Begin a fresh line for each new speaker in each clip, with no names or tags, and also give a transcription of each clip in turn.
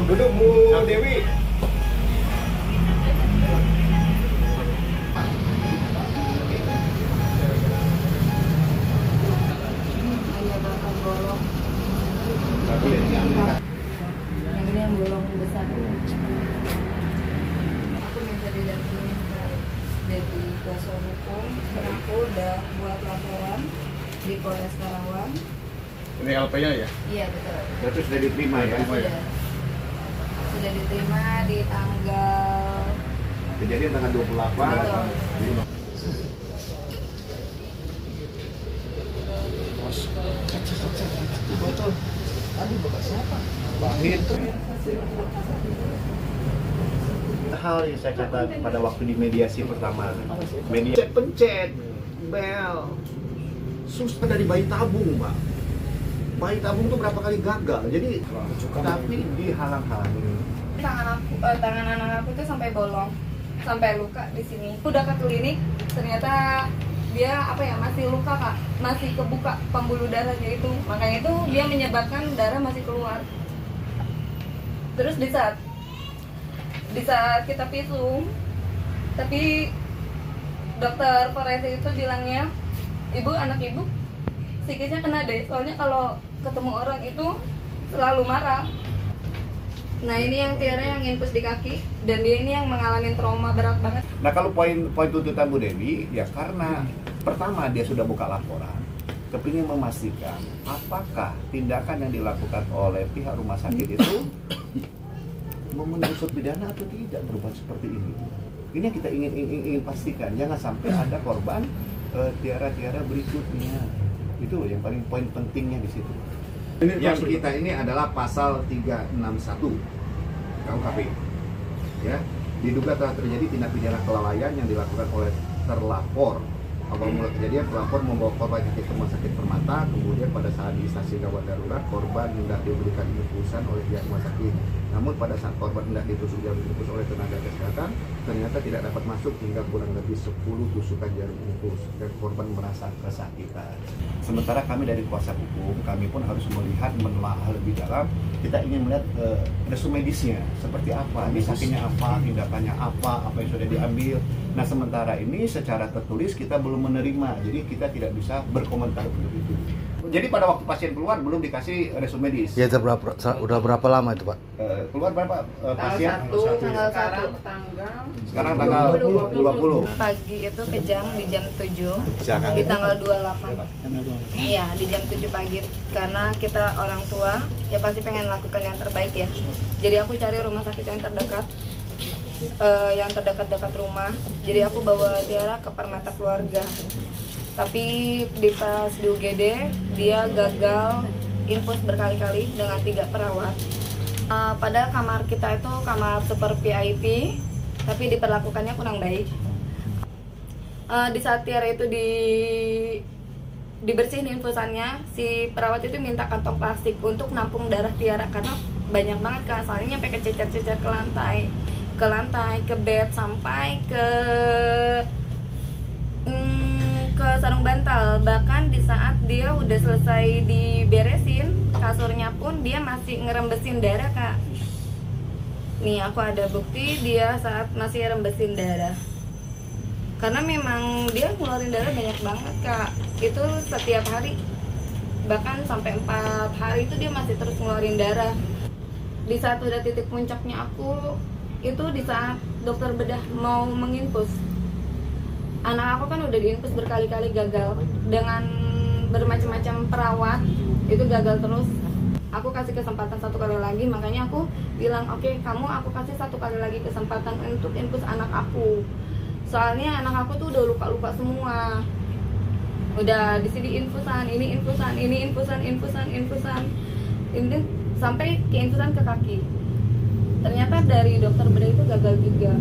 Duduk Bu Dewi.
Hanya bakal bolong. Yang ini yang bolong besar. Aku minta didampingin dari kuasa hukum. Aku udah buat laporan di Polres Karawang.
Ini LP-nya ya?
Iya betul.
Berarti sudah diterima ya?
Sudah diterima di tanggal.
Kejadian tanggal 28.
Betul.
Botol. Aduh, bapak siapa? Pahit.
Hal yang saya kata pada waktu di mediasi pertama, pencet bel, susah dari bayi tabung, Pak. Bayi tabung tuh berapa kali gagal, jadi tapi dihalang-halangi.
Tangan anak aku tuh sampai bolong, sampai luka di sini. Udah ke klinik, ternyata dia masih luka kak, masih kebuka pembuluh darahnya itu, makanya itu dia menyebabkan darah masih keluar. Terus di saat kita visum, tapi dokter forensik itu bilangnya anak ibu psikisnya kena deh, soalnya kalau ketemu orang itu selalu marah. Nah ini yang Tiara yang infus di kaki, dan dia ini yang mengalami trauma berat banget.
Nah kalau poin tuntutan Bu Dewi, ya karena pertama dia sudah buka laporan, kepingin memastikan apakah tindakan yang dilakukan oleh pihak rumah sakit itu memenuhi unsur pidana atau tidak berbuat seperti ini. Ini yang kita ingin pastikan, jangan sampai ada korban tiara-tiara berikutnya. Itu yang paling poin pentingnya di situ. Yang kita ini adalah pasal 361 KUHP. Ya, diduga telah terjadi tindak pidana kelalaian yang dilakukan oleh terlapor. Awal mula kejadian, pelapor membawa korban ke rumah sakit Permata, kemudian pada saat di stasiun gawat darurat, korban hendak diberikan infusan oleh pihak rumah sakit. Namun pada saat korban hendak ditusuk jarum infus oleh tenaga kesehatan, ternyata tidak dapat masuk hingga kurang lebih 10 tusukan jarum infus dan korban merasa kesakitan. Sementara kami dari kuasa hukum, kami pun harus melihat, menelaah lebih dalam. Kita ingin melihat resume medisnya seperti apa, disakitnya apa, tindakannya apa yang sudah diambil. Nah sementara ini secara tertulis kita belum menerima, jadi kita tidak bisa berkomentar untuk itu. Jadi pada waktu pasien keluar belum dikasih resume medis.
Ya udah berapa lama itu Pak?
Keluar berapa pasien?
Tanggal 1.
Sekarang tanggal 20.
Pagi itu kejang di jam 7, di tanggal 28. Iya, di jam 7 pagi. Karena kita orang tua, ya pasti pengen lakukan yang terbaik ya. Jadi aku cari rumah sakit yang terdekat, yang terdekat-dekat rumah. Jadi aku bawa Tiara ke Permata Keluarga. Tapi di pas di UGD, dia gagal infus berkali-kali dengan 3 perawat. Padahal kamar kita itu kamar super VIP, tapi diperlakukannya kurang baik. Di saat Tiara itu dibersihin infusannya, si perawat itu minta kantong plastik untuk nampung darah Tiara karena banyak banget kan, soalnya sampai kececer-cecer ke lantai, ke bed, sampai ke sarung bantal. Bahkan di saat dia udah selesai diberesin kasurnya pun dia masih ngerembesin darah kak. Nih aku ada bukti dia saat masih rembesin darah, karena memang dia ngeluarin darah banyak banget kak. Itu setiap hari, bahkan sampai 4 hari itu dia masih terus ngeluarin darah. Di saat udah titik puncaknya aku itu di saat dokter bedah mau menginfus. Anak aku kan udah diinfus berkali-kali gagal dengan bermacam-macam perawat, itu gagal terus. Aku kasih kesempatan 1 kali lagi, makanya aku bilang oke, aku kasih 1 kali lagi kesempatan untuk infus anak aku. Soalnya anak aku tuh udah luka-luka semua. Udah di sini infusan, ini infusan, ini infusan. Ini sampai ke infusan ke kaki. Ternyata dari dokter bedah itu gagal juga.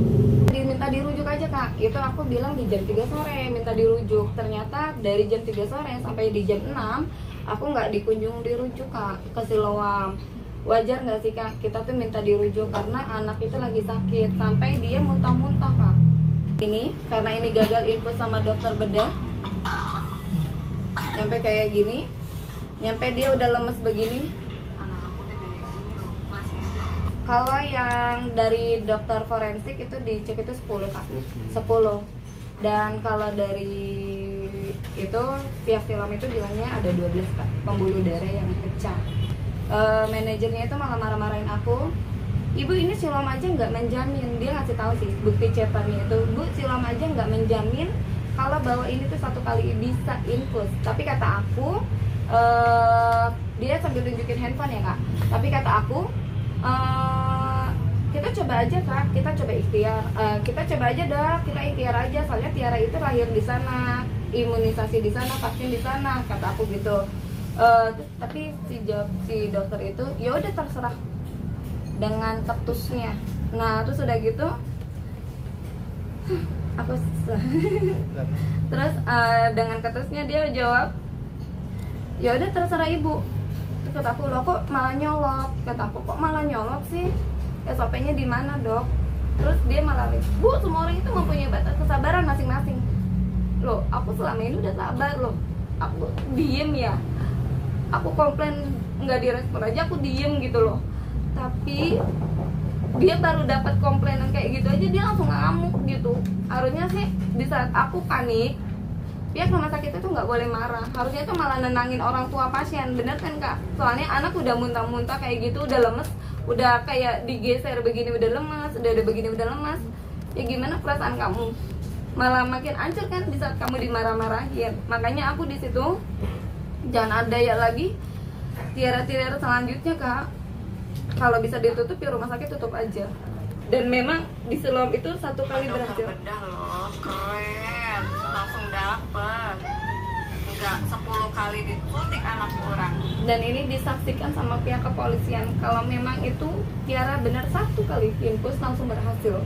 Diminta dirujuk aja kak. Itu aku bilang di jam 3 sore minta dirujuk. Ternyata dari jam 3 sore sampai di jam 6 aku nggak dikunjung dirujuk kak ke Siloam. Wajar nggak sih kak? Kita tuh minta dirujuk karena anak itu lagi sakit sampai dia muntah-muntah kak. Ini karena ini gagal infus sama dokter bedah. Nyampe kayak gini, nyampe dia udah lemes begini. Kalau yang dari dokter forensik itu dicek itu 10 Kak. 10. Dan kalau dari itu pihak film itu bilangnya ada 12 Kak, pembuluh darah yang pecah. Manajernya itu malah marah-marahin aku. Ibu, ini silom aja nggak menjamin. Dia ngasih tahu sih bukti cetannya itu, Bu, silom aja nggak menjamin kalau bahwa ini tuh 1 kali bisa infus. Tapi kata aku, dia sambil tunjukin handphone ya Kak. Tapi kata aku, kita coba aja Kak, kita coba ikhtiar, kita coba aja dah, kita ikhtiar aja. Soalnya Tiara itu lahir di sana, imunisasi di sana, vaksin di sana, kata aku gitu. Tapi si dokter itu, ya udah terserah dengan ketusnya. Nah terus udah gitu, aku terus dengan ketusnya dia jawab, ya udah terserah ibu. Terus kata aku, loh kok malah nyolot? Kata aku, kok malah nyolot sih? SOP-nya di mana dok? Terus dia malah, Bu, semua orang itu mempunyai batas kesabaran masing-masing. Loh, aku selama ini udah sabar loh. Aku diem ya. Aku komplain nggak direspon aja, aku diem gitu loh. Tapi dia baru dapat komplainan kayak gitu aja dia langsung ngamuk gitu. Harusnya sih di saat aku panik, pihak rumah sakit itu nggak boleh marah. Harusnya itu malah nenangin orang tua pasien, bener kan Kak? Soalnya anak udah muntah-muntah kayak gitu, udah lemes, udah kayak digeser begini udah lemas, udah begini udah lemas. Ya gimana perasaan kamu? Malah makin hancur kan di saat kamu dimarah-marahin. Makanya aku di situ jangan ada ya lagi tiara-tiara selanjutnya Kak. Kalau bisa ditutup ya rumah sakit tutup aja. Dan memang di Siloam itu 1 kali berhasil.
Bedah loh, keren, langsung dapet. Enggak 10 kali disuntik anak orang.
Dan ini disaksikan sama pihak kepolisian. Kalau memang itu Tiara benar 1 kali infus langsung berhasil.